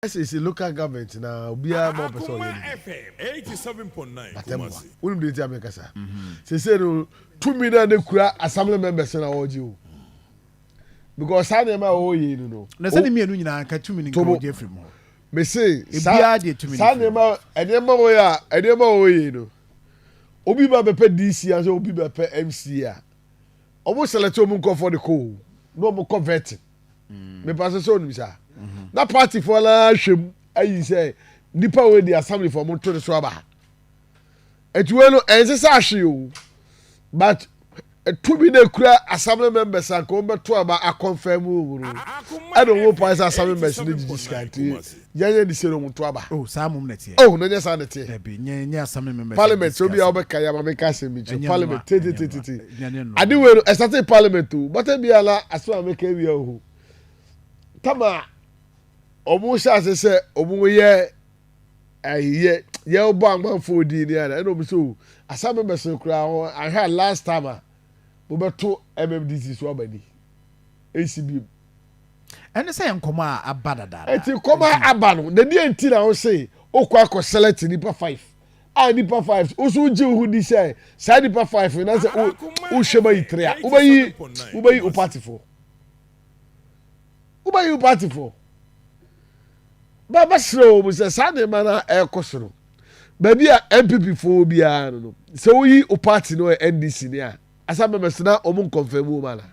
It's a local government now. We are more person. FM 87.9. We don't do it America, sir. Say no 2 million kura assembly members na oji. Because sa dem a o ye no. Na say dem enu nyina ka 2 million ko je free mo. Me say sa dem 2 million. Sa dem a edem o ya, edem o ye no. Obi ba be DC and obi be MC a. Omo select omo nko for the call. No mo convert. Me pass so no sir. Na party for la hwem ayi say nipa we the assembly for monto de so aba etuwe no ense ahwe o but to be the kura assembly members an ko beto aba a confirm o no I don't know why assembly members dey discount yanye di sero monto aba oh sa mum na tie oh no nya sa na tie e be nya assembly members parliament so bi obeka ya ma make say mi parliament tete ade we no start parliament o but e bi ala aso make wi o tama omo sha se omo ye aye ye obo anmanfo di ni ana no so asame beso kura ho I had last time we beto MMDCEs so abani ACB ene say nkoma abadada eti koma abano na di enti na wo say okwa ko select nipa 5 a nipa 5 oso ji hu di say sa nipa 5 na say o shema yi 3 ubayi o party for ubayi o party for Baba slow we say Sunday man ekosoro. Baby a MPP for bia no. So we o party no NDC ni a. Asa memesna omo confirm wo mala.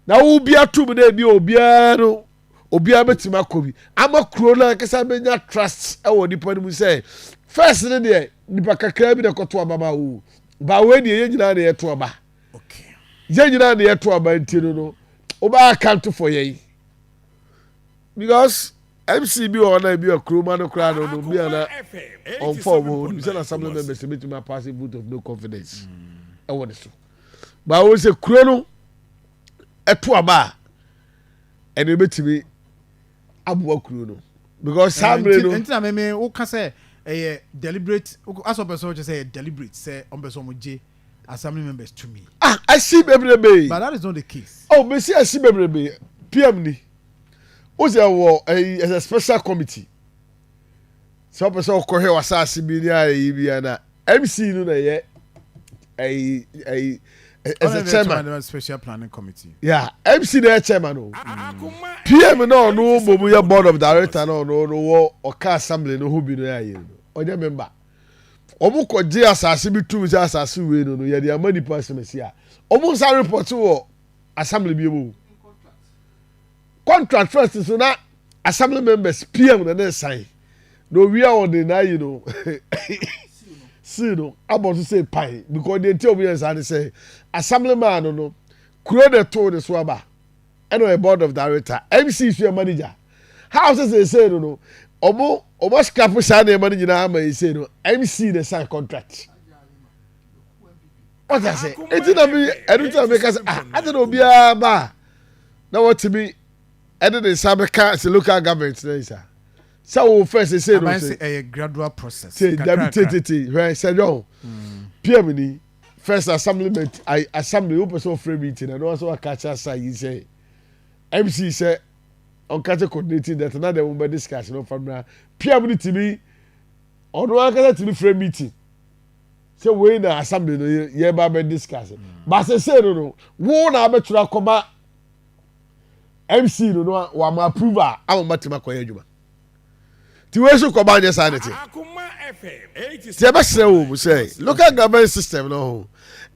Na wo bia tum na bi obia no. Obia betima kobi. Ama kro na kesa benya trust e wo nipa ni say first ne de nipa kakra bi de koto ababa wo. Ba we de ye nyina na ye to aba. Okay. Ye nyina na ye to aba ntino no. Oba account for ye. Because MCB or na be a crewman no crowd no be na on forward we say assembly members to make my passive vote of no confidence I want so but we say crew no eto aba and we betimi abuwa crew no because samre no entina me wo ka say deliberate aso person just say deliberate say on person mo je assembly members to me I see bebrebe but that is not the case me see I see bebrebe PM ni Oze wo a special committee. So person ko he wasase bi ni ayi bi na MC no na ye as a chairman of the special planning committee. Yeah, MC the chairman no. PM no mo ye board of director no wo oka assembly no hu bi no ayi no. Onye member. Omo ko je asase bi tu se asase we no ye dey amani person si a. Omo sa report wo assembly bi mo. Contract first so na assembly members PM na sign no we are on the now you know see no about to say pie because they tell me and say assembly man no create the tour the swaba and a board of director MC is your manager how does they say no omo scrap say na manager na ma say no MC the sign contract what I say it na be everything make us I don't know bia ba na what to be and then Sabeka is a local government there. So first they say no say a gradual process. Say WTT right say no. PM ni first assembly who person frame meeting and also a catch us say say MC say on catch coordinating that na dem be discuss no from na PM ni timi on one catch timi frame meeting. Say we na assembly no ye ba be discuss. But say no wo na be tura koma MC no wa ma approval am matima koye adwuma ti we so ko ba nye sanity Akoma FM 87 ti e be sere wo say local government system no ho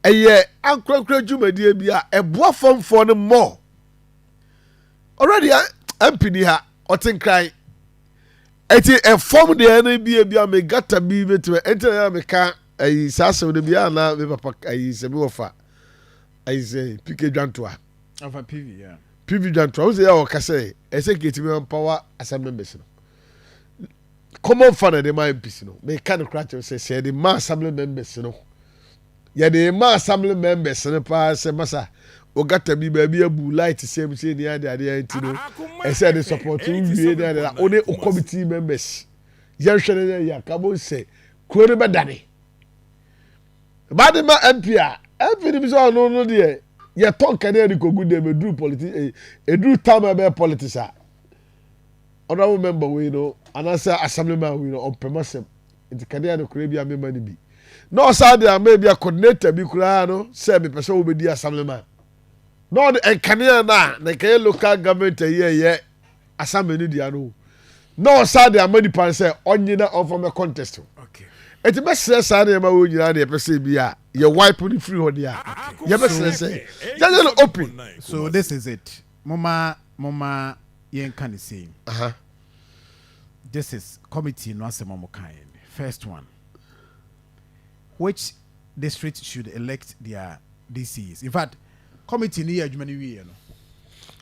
eye ankrankra dwumadi bia eboa fomfo no more already MP ni ha otenkran eti e form de na bia me gata bi betu enti na me ka ayi sase de bia na me papa ayi se me wofa ayi say PK Dwantoa of a PV yeah PV Dwantoa say o ka say e say getimi empower assembly members no common fund de my MPs no me can crack say the mass assembly members no ya the mass assembly members no pa say masa o gata bi ba bi abu light say me say ni ade anti no e say the support we dey only o committee members ya hwere ya ka bo say ko ne be dane ba de ma MP a MP bi so no de ye ton kan e ko good dey me do politics e do time be politics a honorable member we know anasa assemblyman we know on permission nti kade no kure bia member ni bi no sa de maybe a coordinator bi kura no say be person we be assemblyman no the enkane na kay local government ye assembly ni dia no sa de amani pan say onyina on from a contest okay eti be stress sa na ma we nyina de person bia ye wipe ni free ho dia ye be stress say just open so this is it mama yen can the same this is committee no asemo mo kan first one which district should elect their DCs in fact committee ni adwuma ni wie no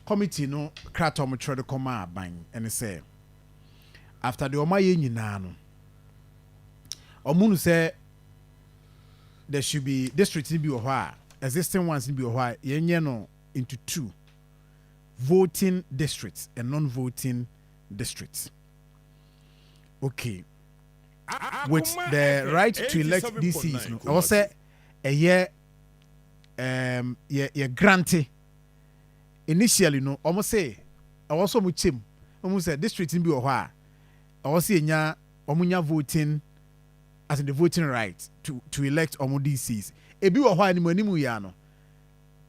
committee no kratom try to come aban and say after the omaye nyina no omunu say there should be districts in be existing ones in be yenye no into two voting districts and non-voting districts. Okay. With the right to elect DCs, no, I will say a year granted initially no almost say I also muchim almost say district in be I was say nya omunya voting as in the voting right to elect omo DCs. E bi wo ni manimu ya no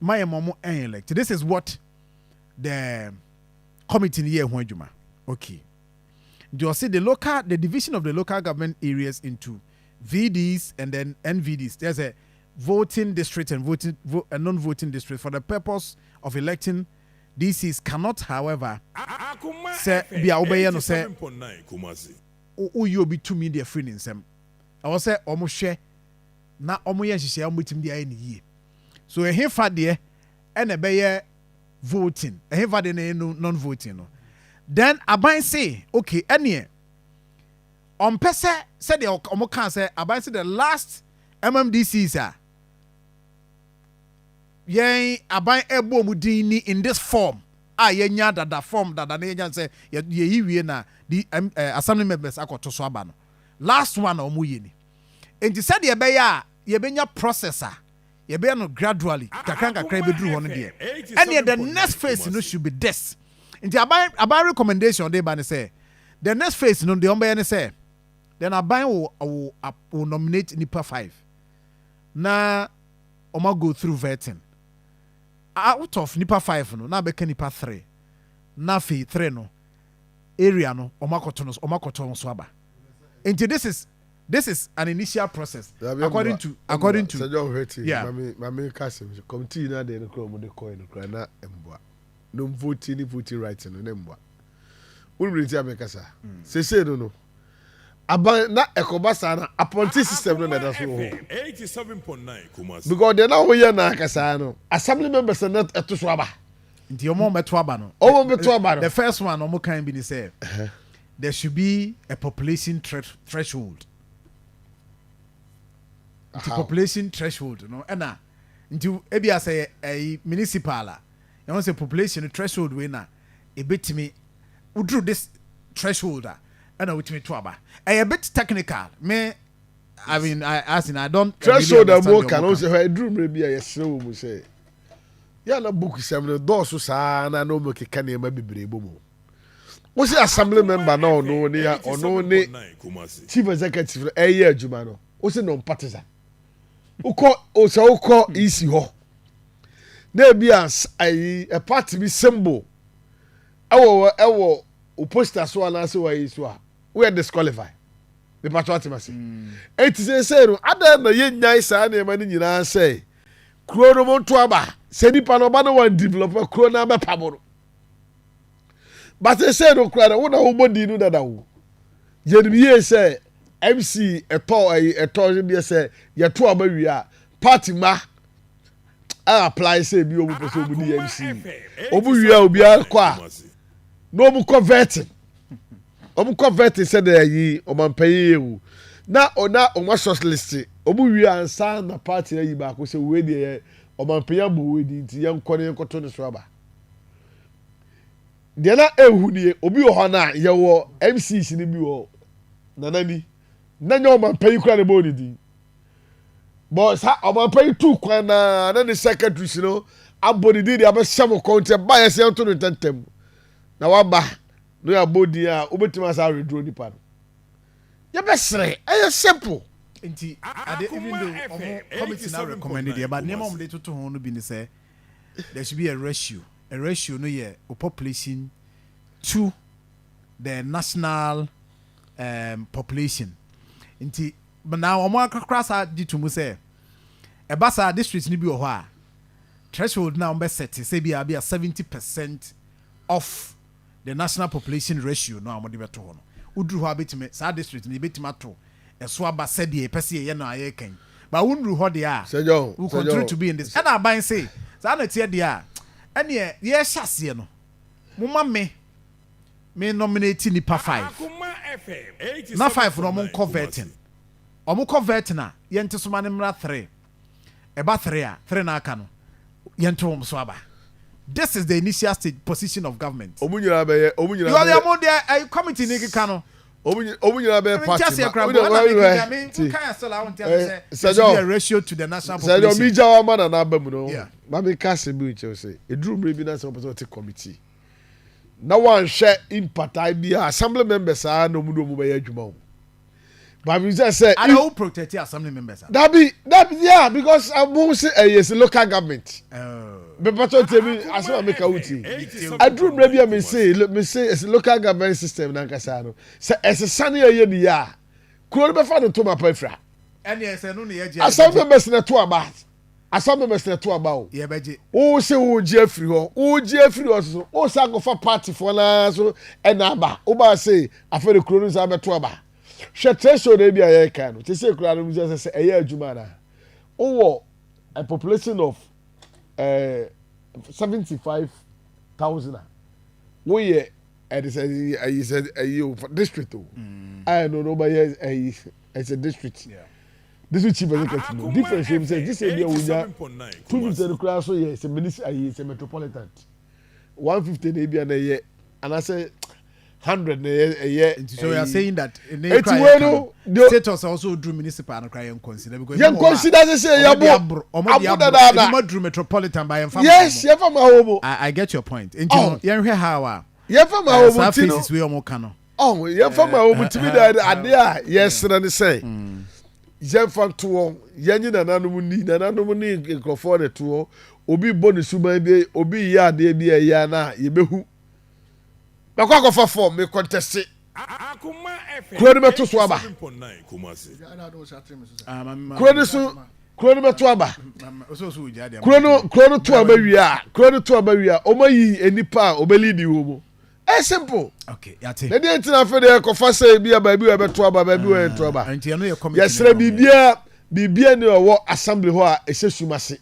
my momo elect. This is what the committee in here juma. Okay. You see the division of the local government areas into VDs and then NVDs. There's a voting district and non-voting district for the purpose of electing DCs cannot, however, say be obey no say you be to me their free in some. I was say almost share na omo yen hihye omo tim dia ni yie. So here for there and a be voting. Here for the non-voting no. Then aban say okay any on pese said the omo kan say aban say the last MMDCs are yen aban ebo mu din ni in this form yenya dada form dada na yenya say ye yiwie na the assembly members akoto so aba no last one omo ye ni enti said ye be ya ye benya processor ye be no gradually kakran be duru ho no de and the next phase no should be this. Nti aban recommendation they ban say the next phase no the omba say then aban will nominate nipa 5 na oma go through vetting out of nipa 5 no na be nipa 3 na fe 3 no area no oma koto so aba. Nti this is an initial process according to yeah mami kasim committee na de no kro mo de coin no kra na emboa no voting rights no nemboa ulbriti amekasa se no aba na ekobasa na appointee system no na so 87.9 Kumasi because they now here na kasa no assembly members na eto so aba nti omo meto aba no the first one omo kan bi ni say there should be a population threshold. The population threshold no na nti ebi say a municipal you want say population threshold we na e betimi udru this threshold and ultimate to aba a bit technical me I mean I don't threshold really more can also say drum be a yesrew mu say ya na book sem no do so sa na no mo keka na ma bibrebo mu wo say assembly member na ono ne ya ono ne chief executive eye adwuma no wo say no partisan uko isi ho na bia a party bi symbol ewo poster so na so wa so a we disqualify the patriotism it say no ada na ye nyai sa na ma ni nyina say kuro no monto aba se nipa no ba no wan developer kuro na be pamoro but say no kura wo na wo body no dada wo je ni ye say MC eto bi say ye to aba wi a party ma apply say bi obu person obu di MC obu wi a obi akwa no obu convert say da yi omampanyi ewu na oma socialist obu wi ansa na party yi ba ko say we dey omampanyi bo we di nti ye nkone nkoto ne so aba de na ehu ni obi ho na ye wo MCs ni bi wo nanani nanya omampanyi kura ne bo ni di but sa omampanyi tu kwan na the secretaries no abodi di abesam konte ba yesi anto no tentem na waba no ya body a obetima sa redraw nipa no ye be sere e simple nti ade even though committee now recommended there but name of the to ho no bi ni say there should be a ratio no ye population to the national population nti but now omo akakra sa di to mu say e basa district ni bi wo ho a threshold now be set say be 70% of the national population ratio no amode beto ho no udru ho abetime sa district ni betima to eso aba said e pese ye no aye kan but wundru ho de a we continue to be in this and aban say sa na tie de a ene ye hyase no moma me nominate nipa 5 na 5 no mo converting omo converting a ye ntesoma ne mra 3 eba 3 a 3 na aka no ye ntom so aba. This is the initial stage position of government. You are the among the committee nigga kano. Just a ratio to the national population. Yeah. Mami kasi bi say. A drew maybe na some committee. Now one share impact I be assembly members are no mudo mu be adwuma. But we just say I don't protect the assembly members. That be yeah because I won't say it's a local government. But what tell me as well make a uti. I drew maybe I may say it's a local government system na kasano. Say as a sunny year the year. Could be found to my pefra. And yes no ne ye assembly members na to about. Assembly members na to about. Yeah beje. Oh say oh Jeffrey so. Oh say go for party for na so and aba. Oba say afa the kuro nsa be to aba. Threshold dey be a kan. Te say kura no just say eye adwuma na. Owo a population of 75,000. We I said a district. I don't know but it's a district. Yeah. This is chief executive. Different same say this area we are 250 class so yes a minister is a metropolitan. 150 dey be na year and I say 100 a year. So you are saying that status also drew municipal and cry and consider because you consider they say yabo drew metropolitan by yes you from home. I get your point. Into you hear how you from home faces we omo kano. Oh you from home to me that ade yes na say you from to yanyi nananom ni nkrofo ne to obi bonus suban bi obi ya ade bi ya na yebehu Bakwa for form me contest. Akoma FM. Kuro me to so aba. Kuro me to aba. Kuro to aba wia. Kuro to aba wia. Omo yi enipa obelidi wo mo. Simple. Okay, yate. Na dey ntina fe dey kofa say bia ba bi we be to aba ba bi we to aba. Enti no ye committee. Yesra bibia ni owo assembly ho a esesumase.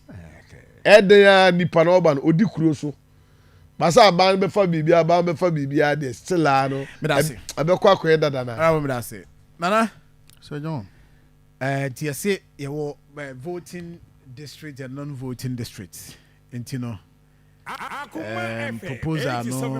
Eden ya nipa na oba no odi kuro so. Masa ban be fa bibia dey still ano. Abekwa akoye dada na. Ah me da say. Nana. So John. Ti say ye wo voting district and non-voting districts. Enti no. Proposal no